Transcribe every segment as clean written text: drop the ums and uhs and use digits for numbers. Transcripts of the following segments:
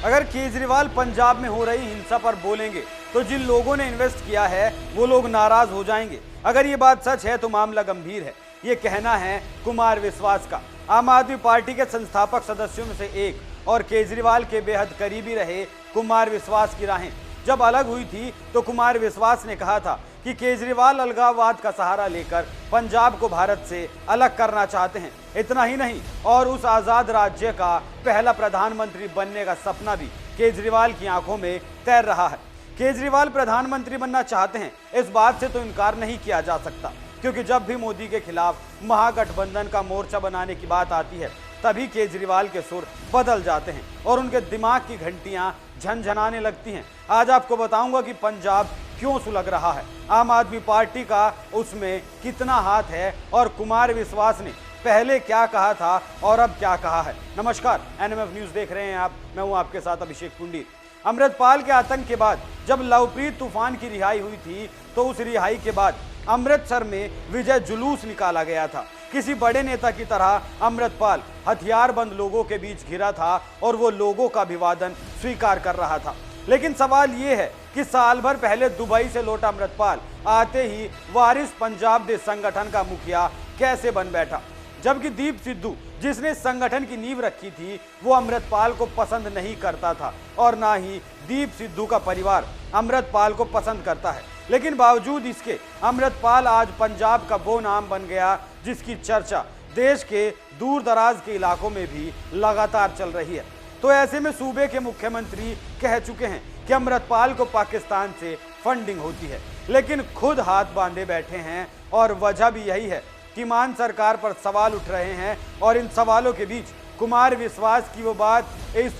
अगर केजरीवाल पंजाब में हो रही हिंसा पर बोलेंगे तो जिन लोगों ने इन्वेस्ट किया है वो लोग नाराज हो जाएंगे। अगर ये बात सच है तो मामला गंभीर है। ये कहना है कुमार विश्वास का, आम आदमी पार्टी के संस्थापक सदस्यों में से एक और केजरीवाल के बेहद करीबी रहे कुमार विश्वास की राहें जब अलग हुई थी तो कुमार विश्वास ने कहा था कि केजरीवाल अलगाववाद का सहारा लेकर पंजाब को भारत से अलग करना चाहते हैं। इतना ही नहीं, और उस आजाद राज्य का पहला प्रधानमंत्री बनने का सपना भी केजरीवाल की आंखों में तैर रहा है। केजरीवाल प्रधानमंत्री बनना चाहते हैं, इस बात से तो इनकार नहीं किया जा सकता, क्योंकि जब भी मोदी के खिलाफ महागठबंधन का मोर्चा बनाने की बात आती है तभी केजरीवाल के सुर बदल जाते हैं और उनके दिमाग की घंटियां झनझनाने लगती हैं। आज आपको बताऊंगा कि पंजाब क्यों सुलग रहा है, आम आदमी पार्टी का उसमें कितना हाथ है और कुमार विश्वास ने पहले क्या कहा था और अब क्या कहा है। नमस्कार, एनएमएफ न्यूज देख रहे हैं आप, मैं हूं आपके साथ अभिषेक पुंडीर। अमृतपाल के आतंक के बाद जब लवप्रीत तूफान की रिहाई हुई थी तो उस रिहाई के बाद अमृतसर में विजय जुलूस निकाला गया था। किसी बड़े नेता की तरह अमृतपाल हथियारबंद लोगों के बीच घिरा था और वो लोगों का अभिवादन स्वीकार कर रहा था। लेकिन सवाल ये है कि साल भर पहले दुबई से लौटा अमृतपाल आते ही वारिस पंजाब देश संगठन का मुखिया कैसे बन बैठा, जबकि दीप सिद्धू जिसने संगठन की नींव रखी थी वो अमृतपाल को पसंद नहीं करता था और ना ही दीप सिद्धू का परिवार अमृतपाल को पसंद करता है। लेकिन बावजूद इसके अमृतपाल आज पंजाब का वो नाम बन गया जिसकी चर्चा देश के दूर दराज के इलाकों में भी लगातार चल रही है। तो ऐसे में सूबे के मुख्यमंत्री कह चुके हैं कि अमृतपाल को पाकिस्तान से फंडिंग होती है, लेकिन खुद हाथ बांधे बैठे हैं और वजह भी यही है कि मान सरकार पर सवाल उठ रहे हैं और इन सवालों के बीच कुमार विश्वास की वो बात इस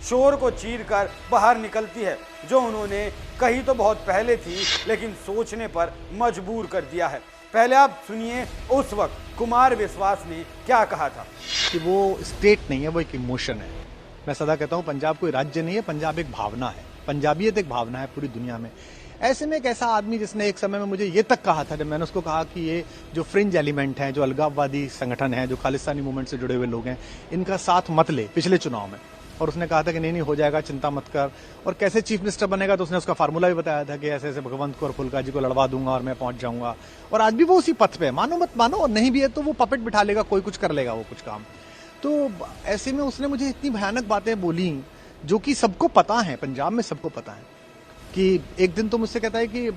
शोर को चीरकर बाहर निकलती है जो उन्होंने कही तो बहुत पहले थी लेकिन सोचने पर मजबूर कर दिया है। पहले आप सुनिए उस वक्त कुमार विश्वास ने क्या कहा था। कि वो स्टेट नहीं है, वो एक इमोशन है। मैं सदा कहता हूँ पंजाब कोई राज्य नहीं है, पंजाब एक भावना है, पंजाबियत एक भावना है पूरी दुनिया में। ऐसे में एक ऐसा आदमी जिसने एक समय में मुझे ये तक कहा था, जब मैंने उसको कहा कि ये जो फ्रिंज एलिमेंट है, जो अलगाववादी संगठन है, जो खालिस्तानी मूवमेंट से जुड़े हुए लोग हैं, इनका साथ मत ले पिछले चुनाव में। और उसने कहा था कि नहीं हो जाएगा, चिंता मत कर। और कैसे चीफ मिनिस्टर बनेगा तो उसने उसका फार्मूला भी बताया था कि ऐसे ऐसे भगवंत को और फुल्का जी को लड़वा दूंगा और मैं पहुंच जाऊंगा। और आज भी वो उसी पथ पे है, मानो मत मानो, और नहीं भी है तो वो पपेट बिठा लेगा, कोई कुछ कर लेगा वो कुछ काम। तो ऐसे में उसने मुझे इतनी भयानक बातें बोली जो कि सबको पता है, पंजाब में सबको पता है। कि एक दिन तो मुझसे कहता है कि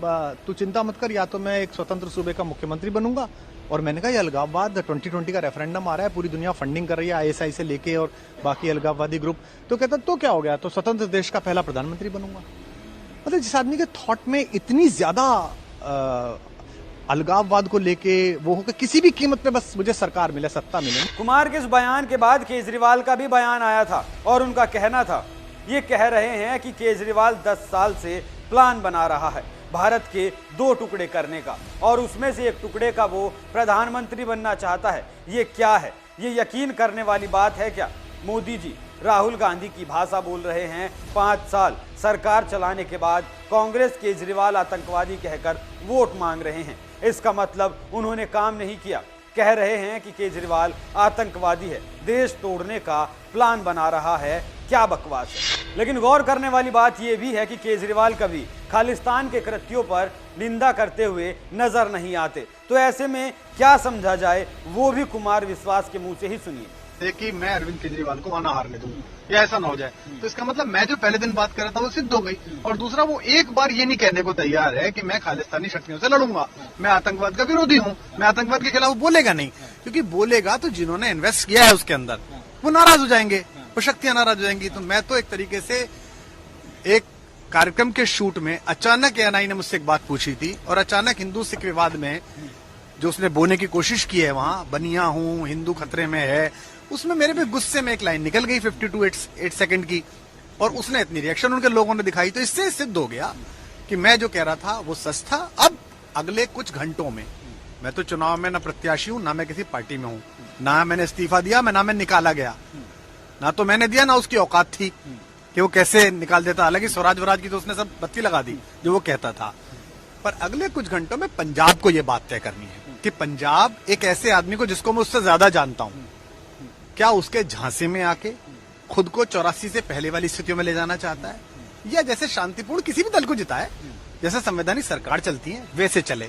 तू चिंता मत कर, या तो मैं एक स्वतंत्र सूबे का मुख्यमंत्री बनूंगा। और मैंने कहा ये अलगाववाद 2020 का रेफरेंडम आ रहा है, पूरी दुनिया फंडिंग कर रही है आईएसआई से लेके और बाकी अलगाववादी ग्रुप। तो कहता तो क्या हो गया, तो स्वतंत्र देश का पहला प्रधानमंत्री बनूंगा। मतलब जिस आदमी के थॉट में इतनी ज्यादा अलगाववाद को लेके वो हो कि किसी भी कीमत पे बस मुझे सरकार मिले, सत्ता मिले। कुमार के इस बयान के बाद केजरीवाल का भी बयान आया था और उनका कहना था, ये कह रहे हैं कि केजरीवाल 10 साल से प्लान बना रहा है भारत के 2 टुकड़े करने का और उसमें से एक टुकड़े का वो प्रधानमंत्री बनना चाहता है। ये क्या है, ये यकीन करने वाली बात है क्या? मोदी जी राहुल गांधी की भाषा बोल रहे हैं। 5 साल सरकार चलाने के बाद कांग्रेस केजरीवाल आतंकवादी कहकर वोट मांग रहे हैं। इसका मतलब उन्होंने काम नहीं किया। कह रहे हैं कि केजरीवाल आतंकवादी है, देश तोड़ने का प्लान बना रहा है। क्या बकवास है। लेकिन गौर करने वाली बात यह भी है कि केजरीवाल कभी खालिस्तान के कृत्यों पर निंदा करते हुए नजर नहीं आते। तो ऐसे में क्या समझा जाए वो भी कुमार विश्वास के मुंह से ही सुनिए। कि मैं अरविंद केजरीवाल को वहां हारने दूं या ऐसा ना हो जाए, तो इसका मतलब मैं जो पहले दिन बात कर रहा था वो सिद्ध हो गई। और दूसरा, वो एक बार ये नहीं कहने को तैयार है कि मैं खालिस्तानी शक्तियों से लड़ूंगा, मैं आतंकवाद का विरोधी हूँ, मैं आतंकवाद के खिलाफ बोलेगा नहीं। क्योंकि बोलेगा तो जिन्होंने इन्वेस्ट किया है उसके अंदर वो नाराज हो जाएंगे, वो शक्तियां नाराज हो जाएंगी। तो मैं तो एक तरीके से एक कार्यक्रम के शूट में अचानक एएनआई ने मुझसे एक बात पूछी थी और अचानक हिंदू सिख विवाद में जो उसने बोलने की कोशिश की है, वहां बनिया हूं, हिंदू खतरे में है, उसमें मेरे पे गुस्से में एक लाइन निकल गई 52 सेकंड की और उसने इतनी रिएक्शन उनके लोगों ने दिखाई। तो इससे सिद्ध हो गया कि मैं जो कह रहा था वो सच था। अब अगले कुछ घंटों में, मैं तो चुनाव में न प्रत्याशी हूं, ना मैं किसी पार्टी में हूं, ना मैंने इस्तीफा दिया, ना मैं निकाला गया, ना तो मैंने दिया, ना उसकी औकात थी कि वो कैसे निकाल देता। हालांकि स्वराज वराज की तो उसने सब बत्ती लगा दी जो वो कहता था। पर अगले कुछ घंटों में पंजाब को ये बात तय करनी है कि पंजाब एक ऐसे आदमी को जिसको मैं उससे ज्यादा जानता हूं, क्या उसके झांसे में आके खुद को 84 से पहले वाली स्थितियों में ले जाना चाहता है, या जैसे शांतिपूर्ण किसी भी दल को जिताए, जैसे संवैधानिक सरकार चलती है वैसे चले।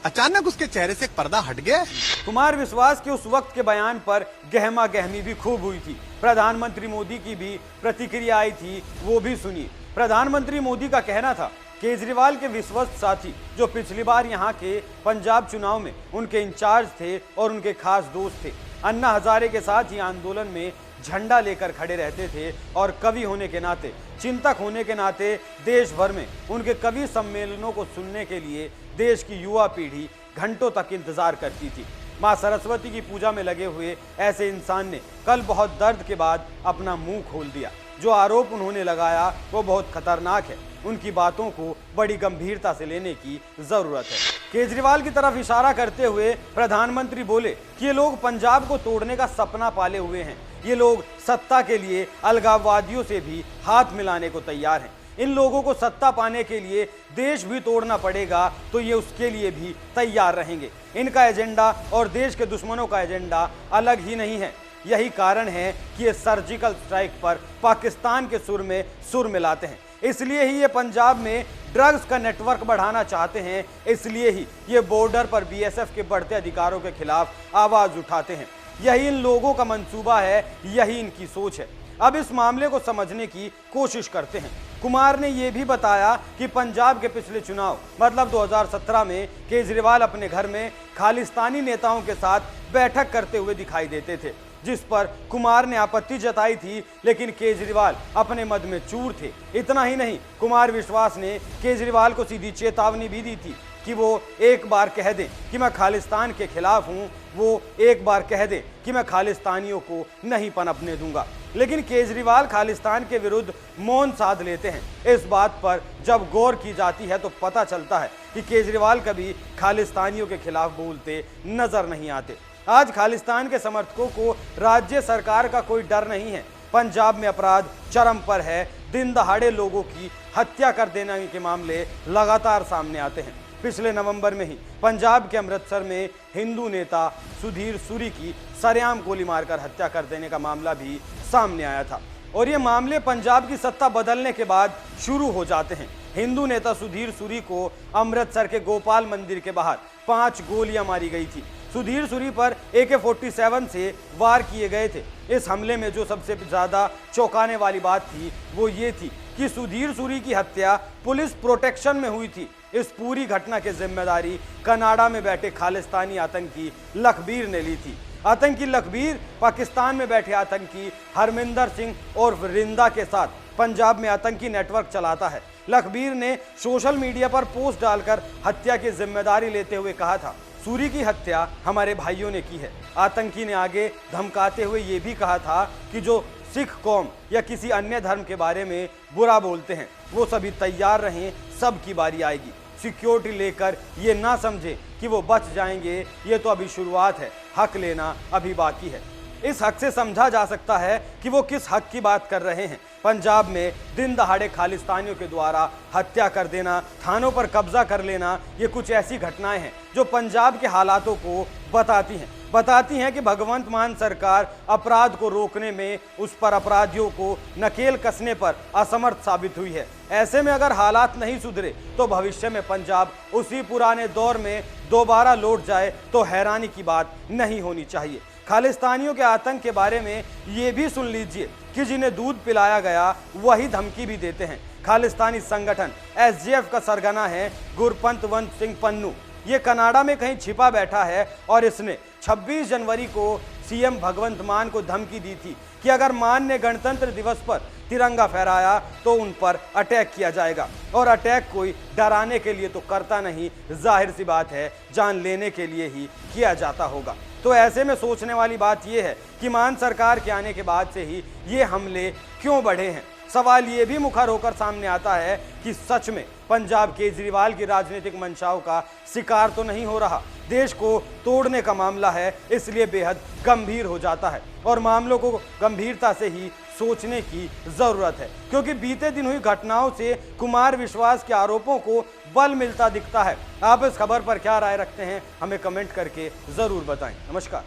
अचानक उसके चेहरे से एक पर्दा हट गया। कुमार विश्वास के उस वक्त के बयान पर गहमा गहमी भी खूब हुई थी। प्रधानमंत्री मोदी की भी प्रतिक्रिया आई थी, वो भी सुनिए। प्रधानमंत्री मोदी का कहना था, केजरीवाल के विश्वस्त साथी जो पिछली बार यहाँ के पंजाब चुनाव में उनके इंचार्ज थे और उनके खास दोस्त थे, अन्ना हजारे के साथ ही आंदोलन में झंडा लेकर खड़े रहते थे और कवि होने के नाते, चिंतक होने के नाते देश भर में उनके कवि सम्मेलनों को सुनने के लिए देश की युवा पीढ़ी घंटों तक इंतजार करती थी। मां सरस्वती की पूजा में लगे हुए ऐसे इंसान ने कल बहुत दर्द के बाद अपना मुंह खोल दिया। जो आरोप उन्होंने लगाया वो बहुत खतरनाक है। उनकी बातों को बड़ी गंभीरता से लेने की जरूरत है। केजरीवाल की तरफ इशारा करते हुए प्रधानमंत्री बोले कि ये लोग पंजाब को तोड़ने का सपना पाले हुए हैं। ये लोग सत्ता के लिए अलगाववादियों से भी हाथ मिलाने को तैयार हैं। इन लोगों को सत्ता पाने के लिए देश भी तोड़ना पड़ेगा तो ये उसके लिए भी तैयार रहेंगे। इनका एजेंडा और देश के दुश्मनों का एजेंडा अलग ही नहीं है। यही कारण है कि ये सर्जिकल स्ट्राइक पर पाकिस्तान के सुर में सुर मिलाते हैं। इसलिए ही ये पंजाब में ड्रग्स का नेटवर्क बढ़ाना चाहते हैं। इसलिए ही ये बॉर्डर पर बीएसएफ के बढ़ते अधिकारों के खिलाफ आवाज उठाते हैं। यही इन लोगों का मंसूबा है, यही इनकी सोच है। अब इस मामले को समझने की कोशिश करते हैं। कुमार ने यह भी बताया कि पंजाब के पिछले चुनाव मतलब 2017 में केजरीवाल अपने घर में खालिस्तानी नेताओं के साथ बैठक करते हुए दिखाई देते थे, जिस पर कुमार ने आपत्ति जताई थी, लेकिन केजरीवाल अपने मद में चूर थे। इतना ही नहीं, कुमार विश्वास ने केजरीवाल को सीधी चेतावनी भी दी थी कि वो एक बार कह दें कि मैं खालिस्तान के खिलाफ हूं, वो एक बार कह दें कि मैं खालिस्तानियों को नहीं पनपने दूंगा। लेकिन केजरीवाल खालिस्तान के विरुद्ध मौन साध लेते हैं। इस बात पर जब गौर की जाती है तो पता चलता है कि केजरीवाल कभी खालिस्तानियों के खिलाफ बोलते नजर नहीं आते। आज खालिस्तान के समर्थकों को राज्य सरकार का कोई डर नहीं है। पंजाब में अपराध चरम पर है। दिन दहाड़े लोगों की हत्या कर देने के मामले लगातार सामने आते हैं। पिछले नवंबर में ही पंजाब के अमृतसर में हिंदू नेता सुधीर सूरी की सरेआम गोली मारकर हत्या कर देने का मामला भी सामने आया था। और ये मामले पंजाब की सत्ता बदलने के बाद शुरू हो जाते हैं। हिंदू नेता सुधीर सूरी को अमृतसर के गोपाल मंदिर के बाहर 5 गोलियां मारी गई थी। सुधीर सूरी पर AK-47 से वार किए गए थे। इस हमले में जो सबसे ज्यादा चौंकाने वाली बात थी वो ये थी कि सुधीर सूरी की हत्या पुलिस प्रोटेक्शन में हुई थी। इस पूरी घटना की जिम्मेदारी कनाडा में बैठे खालिस्तानी आतंकी लखबीर ने ली थी। आतंकी लखबीर पाकिस्तान में बैठे आतंकी हरमिंदर सिंह और रिंदा के साथ पंजाब में आतंकी नेटवर्क चलाता है। लखबीर ने सोशल मीडिया पर पोस्ट डालकर हत्या की जिम्मेदारी लेते हुए कहा था, सूरी की हत्या हमारे भाइयों ने की है। आतंकी ने आगे धमकाते हुए ये भी कहा था कि जो सिख कौम या किसी अन्य धर्म के बारे में बुरा बोलते हैं वो सभी तैयार रहें, सबकी बारी आएगी। सिक्योरिटी लेकर ये ना समझे कि वो बच जाएंगे, ये तो अभी शुरुआत है, हक लेना अभी बाकी है। इस हक से समझा जा सकता है कि वो किस हक की बात कर रहे हैं। पंजाब में दिन दहाड़े खालिस्तानियों के द्वारा हत्या कर देना, थानों पर कब्जा कर लेना, ये कुछ ऐसी घटनाएं हैं जो पंजाब के हालातों को बताती हैं कि भगवंत मान सरकार अपराध को रोकने में उस पर अपराधियों को नकेल कसने पर असमर्थ साबित हुई है। ऐसे में अगर हालात नहीं सुधरे तो भविष्य में पंजाब उसी पुराने दौर में दोबारा लौट जाए तो हैरानी की बात नहीं होनी चाहिए। खालिस्तानियों के आतंक के बारे में ये भी सुन लीजिए कि जिन्हें दूध पिलाया गया वही धमकी भी देते हैं। खालिस्तानी संगठन SJF का सरगना है गुरपंतवंत सिंह पन्नू। ये कनाडा में कहीं छिपा बैठा है और इसने 26 जनवरी को CM भगवंत मान को धमकी दी थी कि अगर मान ने गणतंत्र दिवस पर तिरंगा फहराया तो उन पर अटैक किया जाएगा। और अटैक कोई डराने के लिए तो करता नहीं, जाहिर सी बात है जान लेने के लिए ही किया जाता होगा। तो ऐसे में सोचने वाली बात यह है कि मान सरकार के आने के बाद से ही ये हमले क्यों बढ़े हैं। सवाल ये भी मुखर होकर सामने आता है कि सच में पंजाब केजरीवाल की राजनीतिक मंशाओं का शिकार तो नहीं हो रहा। देश को तोड़ने का मामला है, इसलिए बेहद गंभीर हो जाता है और मामलों को गंभीरता से ही सोचने की जरूरत है, क्योंकि बीते दिन हुई घटनाओं से कुमार विश्वास के आरोपों को बल मिलता दिखता है। आप इस खबर पर क्या राय रखते हैं, हमें कमेंट करके जरूर बताएं। नमस्कार।